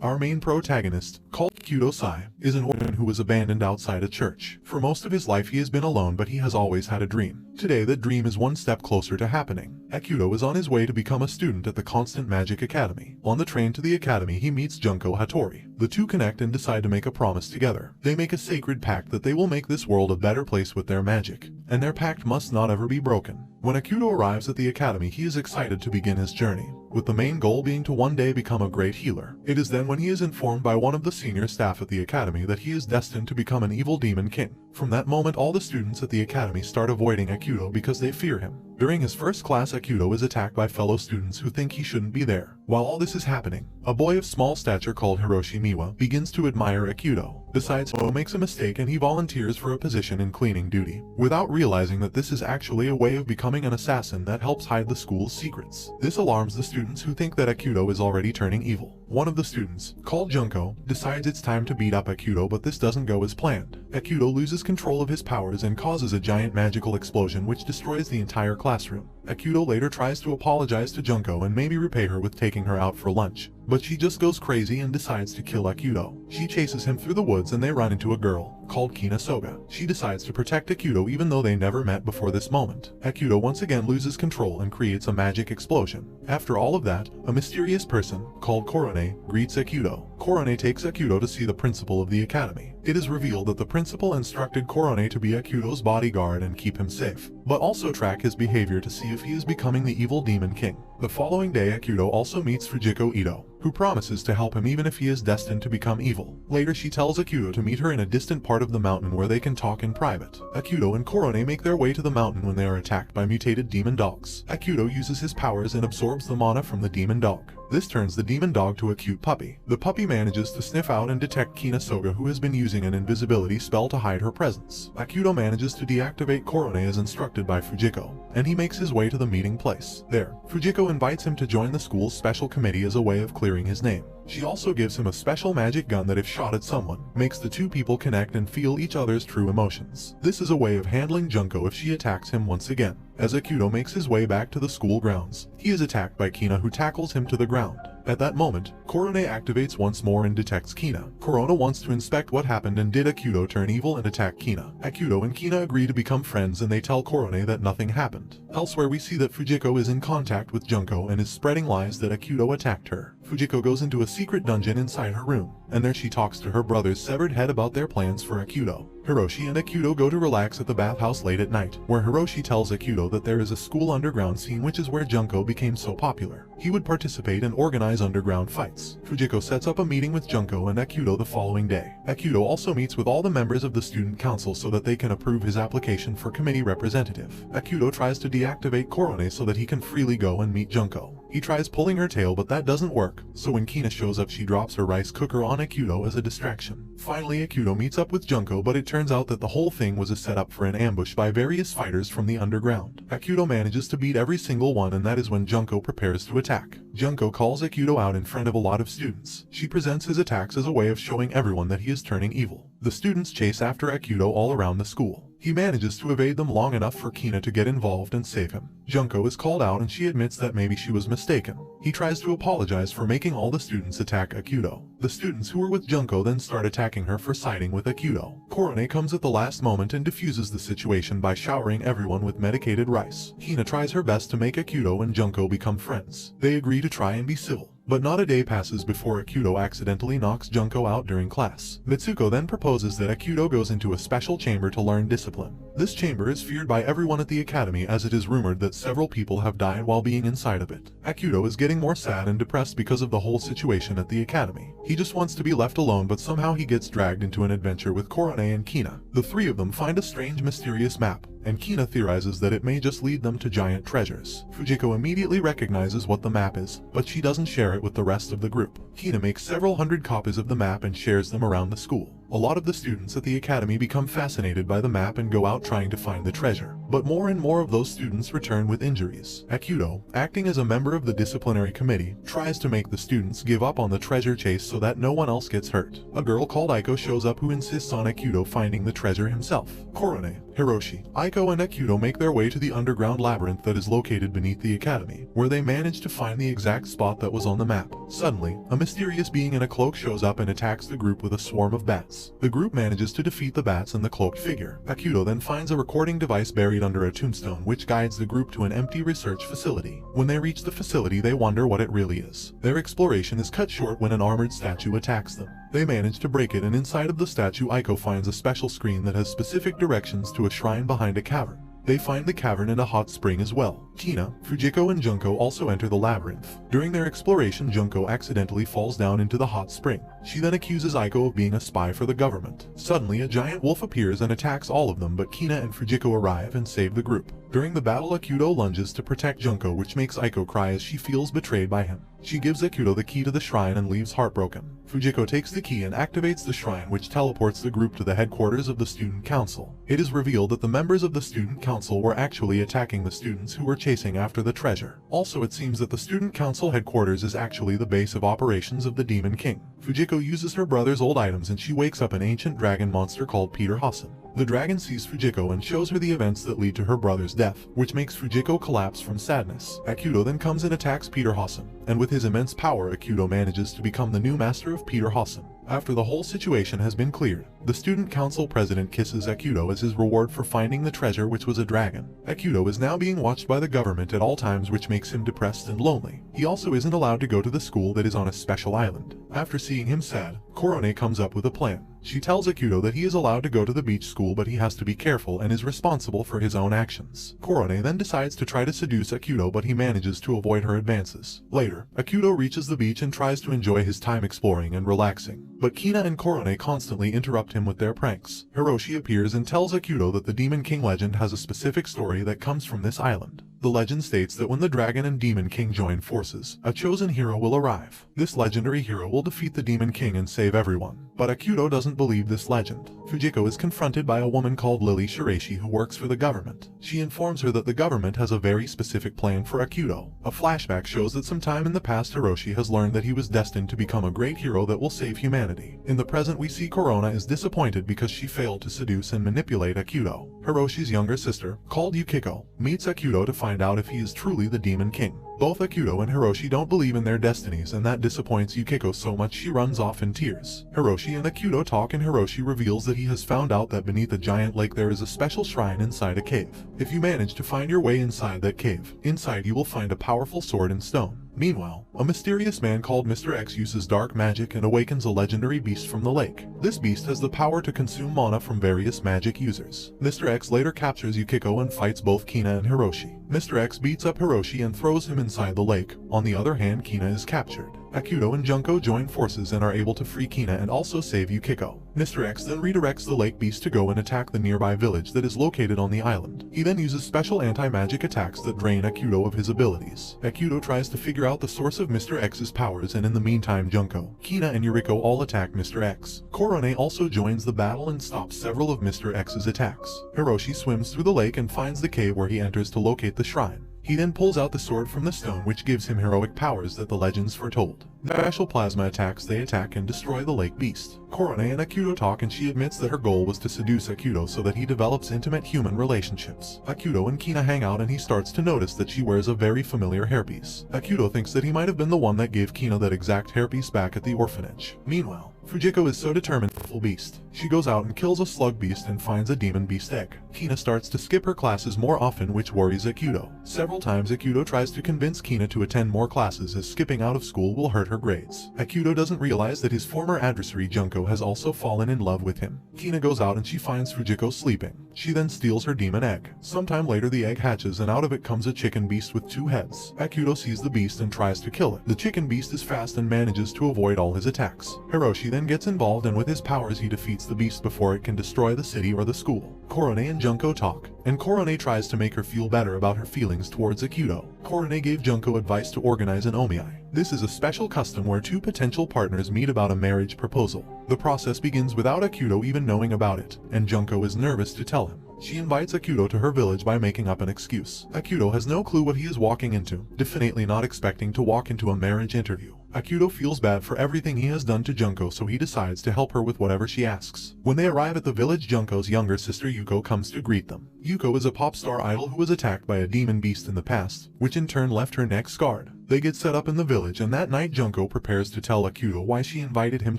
Our main protagonist, called Akuto Sai, is an orphan who was abandoned outside a church. For most of his life he has been alone, but he has always had a dream. Today that dream is one step closer to happening. Akuto is on his way to become a student at the Constant Magic Academy. On the train to the academy he meets Junko Hattori. The two connect and decide to make a promise together. They make a sacred pact that they will make this world a better place with their magic, and their pact must not ever be broken. When Akuto arrives at the academy he is excited to begin his journey, with the main goal being to one day become a great healer. It is then when he is informed by one of the senior staff at the academy that he is destined to become an evil demon king. From that moment all the students at the academy start avoiding Akuto because they fear him. During his first class Akuto is attacked by fellow students who think he shouldn't be there. While all this is happening, a boy of small stature called Hiroshi Miwa begins to admire Akuto, decides he makes a mistake and he volunteers for a position in cleaning duty, without realizing that this is actually a way of becoming an assassin that helps hide the school's secrets. This alarms the students who think that Akuto is already turning evil. One of the students, called Junko, decides it's time to beat up Akuto, but this doesn't go as planned. Akuto loses control of his powers and causes a giant magical explosion which destroys the entire classroom. Akuto later tries to apologize to Junko and maybe repay her with taking her out for lunch, but she just goes crazy and decides to kill Akuto. She chases him through the woods and they run into a girl, called Kina Soga. She decides to protect Akuto even though they never met before this moment. Akuto once again loses control and creates a magic explosion. After all of that, a mysterious person, called Korone, greets Akuto. Korone takes Akuto to see the principal of the academy. It is revealed that the principal instructed Korone to be Akuto's bodyguard and keep him safe, but also track his behavior to see if he is becoming the evil demon king. The following day Akuto also meets Fujiko Ito, who promises to help him even if he is destined to become evil. Later she tells Akuto to meet her in a distant part of the mountain where they can talk in private. Akuto and Korone make their way to the mountain when they are attacked by mutated demon dogs. Akuto uses his powers and absorbs the mana from the demon dog. This turns the demon dog to a cute puppy. The puppy manages to sniff out and detect Kina Soga, who has been using an invisibility spell to hide her presence. Akuto manages to deactivate Korone as instructed by Fujiko, and he makes his way to the meeting place. There, Fujiko invites him to join the school's special committee as a way of clearing his name. She also gives him a special magic gun that if shot at someone, makes the two people connect and feel each other's true emotions. This is a way of handling Junko if she attacks him once again. As Akuto makes his way back to the school grounds, he is attacked by Kina, who tackles him to the ground. At that moment, Korone activates once more and detects Kina. Korone wants to inspect what happened and did Akuto turn evil and attack Kina. Akuto and Kina agree to become friends and they tell Korone that nothing happened. Elsewhere we see that Fujiko is in contact with Junko and is spreading lies that Akuto attacked her. Fujiko goes into a secret dungeon inside her room, and there she talks to her brother's severed head about their plans for Akuto. Hiroshi and Akuto go to relax at the bathhouse late at night, where Hiroshi tells Akuto that there is a school underground scene which is where Junko became so popular. He would participate and organize underground fights. Fujiko sets up a meeting with Junko and Akuto the following day. Akuto also meets with all the members of the student council so that they can approve his application for committee representative. Akuto tries to deactivate Korone so that he can freely go and meet Junko. He tries pulling her tail, but that doesn't work, so when Kina shows up she drops her rice cooker on Akuto as a distraction. Finally Akuto meets up with Junko, but it turns out that the whole thing was a setup for an ambush by various fighters from the underground. Akuto manages to beat every single one, and that is when Junko prepares to attack. Junko calls Akuto out in front of a lot of students. She presents his attacks as a way of showing everyone that he is turning evil. The students chase after Akuto all around the school. He manages to evade them long enough for Kina to get involved and save him. Junko is called out and she admits that maybe she was mistaken. He tries to apologize for making all the students attack Akuto. The students who were with Junko then start attacking her for siding with Akuto. Korone comes at the last moment and diffuses the situation by showering everyone with medicated rice. Kina tries her best to make Akuto and Junko become friends. They agree to try and be civil. But not a day passes before Akuto accidentally knocks Junko out during class. Mitsuko then proposes that Akuto goes into a special chamber to learn discipline. This chamber is feared by everyone at the academy as it is rumored that several people have died while being inside of it. Akuto is getting more sad and depressed because of the whole situation at the academy. He just wants to be left alone, but somehow he gets dragged into an adventure with Korone and Kina. The three of them find a strange mysterious map, and Kina theorizes that it may just lead them to giant treasures. Fujiko immediately recognizes what the map is, but she doesn't share it with the rest of the group. Kina makes several hundred copies of the map and shares them around the school. A lot of the students at the academy become fascinated by the map and go out trying to find the treasure. But more and more of those students return with injuries. Akuto, acting as a member of the disciplinary committee, tries to make the students give up on the treasure chase so that no one else gets hurt. A girl called Aiko shows up who insists on Akuto finding the treasure himself. Korone, Hiroshi, Aiko and Akuto make their way to the underground labyrinth that is located beneath the academy, where they manage to find the exact spot that was on the map. Suddenly, a mysterious being in a cloak shows up and attacks the group with a swarm of bats. The group manages to defeat the bats and the cloaked figure. Akuto then finds a recording device buried under a tombstone which guides the group to an empty research facility. When they reach the facility, they wonder what it really is. Their exploration is cut short when an armored statue attacks them. They manage to break it, and inside of the statue, Aiko finds a special screen that has specific directions to a shrine behind a cavern. They find the cavern and a hot spring as well. Kina, Fujiko and Junko also enter the labyrinth. During their exploration, Junko accidentally falls down into the hot spring. She then accuses Aiko of being a spy for the government. Suddenly, a giant wolf appears and attacks all of them, but Kina and Fujiko arrive and save the group. During the battle, Akuto lunges to protect Junko, which makes Aiko cry as she feels betrayed by him. She gives Akuto the key to the shrine and leaves heartbroken. Fujiko takes the key and activates the shrine, which teleports the group to the headquarters of the student council. It is revealed that the members of the student council were actually attacking the students who were chasing after the treasure. Also, it seems that the student council headquarters is actually the base of operations of the Demon King. Fujiko uses her brother's old items and she wakes up an ancient dragon monster called Peter Hassan. The dragon sees Fujiko and shows her the events that lead to her brother's death, which makes Fujiko collapse from sadness. Akuto then comes and attacks Peter Hassan, and with his immense power, Akuto manages to become the new master of Peter Hassan. After the whole situation has been cleared, the student council president kisses Akuto as his reward for finding the treasure, which was a dragon. Akuto is now being watched by the government at all times, which makes him depressed and lonely. He also isn't allowed to go to the school that is on a special island. After seeing him sad, Korone comes up with a plan. She tells Akuto that he is allowed to go to the beach school, but he has to be careful and is responsible for his own actions. Korone then decides to try to seduce Akuto, but he manages to avoid her advances. Later, Akuto reaches the beach and tries to enjoy his time exploring and relaxing. But Kina and Korone constantly interrupt him with their pranks. Hiroshi appears and tells Akuto that the Demon King legend has a specific story that comes from this island. The legend states that when the Dragon and Demon King join forces, a chosen hero will arrive. This legendary hero will defeat the Demon King and save everyone. But Akuto doesn't believe this legend. Fujiko is confronted by a woman called Lily Shiraishi who works for the government. She informs her that the government has a very specific plan for Akuto. A flashback shows that sometime in the past, Hiroshi has learned that he was destined to become a great hero that will save humanity. In the present, we see Corona is disappointed because she failed to seduce and manipulate Akuto. Hiroshi's younger sister, called Yukiko, meets Akuto to find out if he is truly the Demon King. Both Akuto and Hiroshi don't believe in their destinies, and that disappoints Yukiko so much she runs off in tears. Hiroshi and Akuto talk, and Hiroshi reveals that he has found out that beneath a giant lake there is a special shrine inside a cave. If you manage to find your way inside that cave, inside you will find a powerful sword and stone. Meanwhile, a mysterious man called Mr. X uses dark magic and awakens a legendary beast from the lake. This beast has the power to consume mana from various magic users. Mr. X later captures Yukiko and fights both Kina and Hiroshi. Mr. X beats up Hiroshi and throws him inside the lake. On the other hand, Kina is captured. Akuto and Junko join forces and are able to free Kina and also save Yukiko. Mr. X then redirects the lake beast to go and attack the nearby village that is located on the island. He then uses special anti-magic attacks that drain Akuto of his abilities. Akuto tries to figure out the source of Mr. X's powers, and in the meantime Junko, Kina and Yuriko all attack Mr. X. Korone also joins the battle and stops several of Mr. X's attacks. Hiroshi swims through the lake and finds the cave where he enters to locate the shrine. He then pulls out the sword from the stone, which gives him heroic powers that the legends foretold. Special plasma attacks, they attack and destroy the lake beast. Korone and Akuto talk, and she admits that her goal was to seduce Akuto so that he develops intimate human relationships. Akuto and Kina hang out and he starts to notice that she wears a very familiar hairpiece. Akuto thinks that he might have been the one that gave Kina that exact hairpiece back at the orphanage. Meanwhile, Fujiko is so determined to kill beast. She goes out and kills a slug beast and finds a demon beast egg. Kina starts to skip her classes more often, which worries Akuto. Several times Akuto tries to convince Kina to attend more classes, as skipping out of school will hurt her grades. Akuto doesn't realize that his former adversary Junko has also fallen in love with him. Kina goes out and she finds Fujiko sleeping. She then steals her demon egg. Sometime later the egg hatches and out of it comes a chicken beast with 2 heads. Akuto sees the beast and tries to kill it. The chicken beast is fast and manages to avoid all his attacks. Hiroshi then gets involved, and with his powers he defeats the beast before it can destroy the city or the school. Korone and Junko talk. and Korone tries to make her feel better about her feelings towards Akuto. Korone gave Junko advice to organize an omiai. This is a special custom where two potential partners meet about a marriage proposal. The process begins without Akuto even knowing about it, and Junko is nervous to tell him. She invites Akuto to her village by making up an excuse. Akuto has no clue what he is walking into, definitely not expecting to walk into a marriage interview. Akuto feels bad for everything he has done to Junko, so he decides to help her with whatever she asks. When they arrive at the village, Junko's younger sister Yuko comes to greet them. Yuko is a pop star idol who was attacked by a demon beast in the past, which in turn left her neck scarred. They get set up in the village, and that night Junko prepares to tell Akuto why she invited him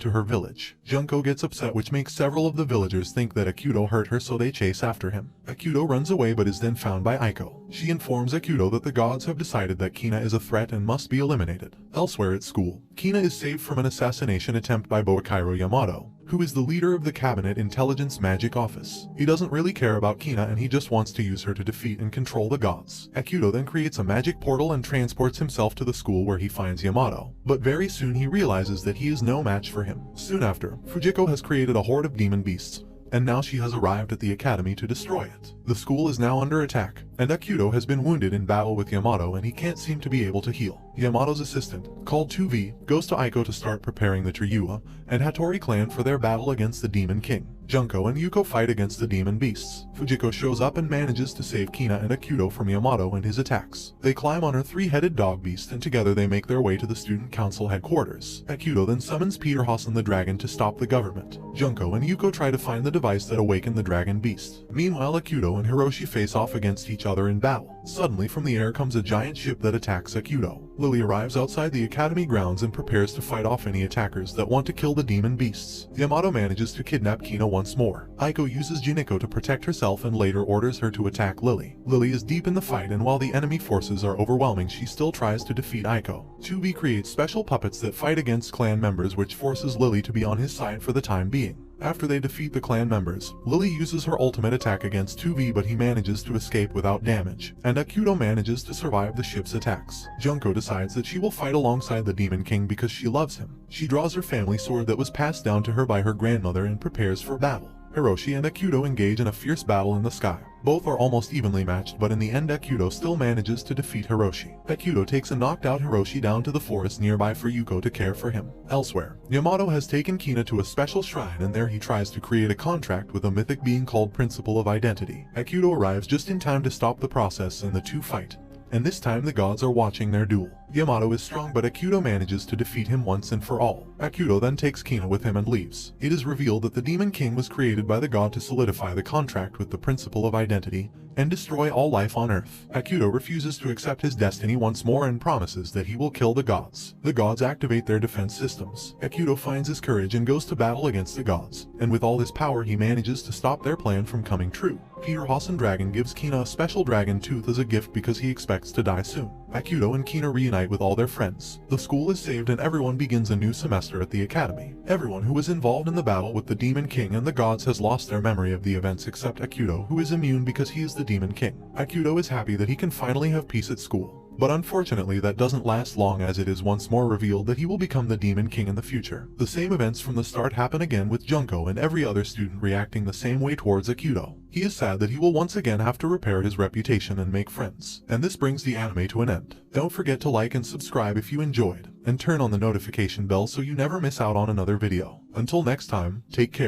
to her village. Junko gets upset, which makes several of the villagers think that Akuto hurt her, so they chase after him. Akuto runs away but is then found by Aiko. She informs Akuto that the gods have decided that Kina is a threat and must be eliminated. Elsewhere at school, Kina is saved from an assassination attempt by Boichiro Yamato, who is the leader of the Cabinet Intelligence Magic Office. He doesn't really care about Kina, and he just wants to use her to defeat and control the gods. Akuto then creates a magic portal and transports himself to the school where he finds Yamato, but very soon he realizes that he is no match for him. Soon after, Fujiko has created a horde of demon beasts, and now she has arrived at the academy to destroy it. The school is now under attack, and Akuto has been wounded in battle with Yamato and he can't seem to be able to heal. Yamato's assistant, called 2V, goes to Aiko to start preparing the Triua and Hattori clan for their battle against the Demon King. Junko and Yuko fight against the demon beasts. Fujiko shows up and manages to save Kina and Akuto from Yamato and his attacks. They climb on her three-headed dog beast, and together they make their way to the student council headquarters. Akuto then summons Peter Hassan the dragon to stop the government. Junko and Yuko try to find the device that awakened the dragon beast. Meanwhile, Akuto and Hiroshi face off against each other in battle. Suddenly from the air comes a giant ship that attacks Akuto. Lily arrives outside the academy grounds and prepares to fight off any attackers that want to kill the demon beasts. Yamato manages to kidnap Kina once more. Aiko uses Juniko to protect herself and later orders her to attack Lily. Lily is deep in the fight, and while the enemy forces are overwhelming, she still tries to defeat Aiko. 2B creates special puppets that fight against clan members, which forces Lily to be on his side for the time being. After they defeat the clan members, Lily uses her ultimate attack against 2V, but he manages to escape without damage, and Akuto manages to survive the ship's attacks. Junko decides that she will fight alongside the Demon King because she loves him. She draws her family sword that was passed down to her by her grandmother and prepares for battle. Hiroshi and Akuto engage in a fierce battle in the sky. Both are almost evenly matched, but in the end Akuto still manages to defeat Hiroshi. Akuto takes a knocked out Hiroshi down to the forest nearby for Yuko to care for him. Elsewhere, Yamato has taken Kina to a special shrine, and there he tries to create a contract with a mythic being called Principle of Identity. Akuto arrives just in time to stop the process, and the two fight. And this time the gods are watching their duel. Yamato is strong, but Akuto manages to defeat him once and for all. Akuto then takes Kina with him and leaves. It is revealed that the Demon King was created by the god to solidify the contract with the Principle of Identity and destroy all life on Earth. Akuto refuses to accept his destiny once more and promises that he will kill the gods. The gods activate their defense systems. Akuto finds his courage and goes to battle against the gods, and with all his power he manages to stop their plan from coming true. Peter Hassan Dragon gives Kina a special dragon tooth as a gift because he expects to die soon. Akuto and Kina reunite with all their friends. The school is saved and everyone begins a new semester at the academy. Everyone who was involved in the battle with the Demon King and the gods has lost their memory of the events except Akuto, who is immune because he is the Demon King. Akuto is happy that he can finally have peace at school. But unfortunately that doesn't last long, as it is once more revealed that he will become the Demon King in the future. The same events from the start happen again, with Junko and every other student reacting the same way towards Akuto. He is sad that he will once again have to repair his reputation and make friends. And this brings the anime to an end. Don't forget to like and subscribe if you enjoyed, and turn on the notification bell so you never miss out on another video. Until next time, take care.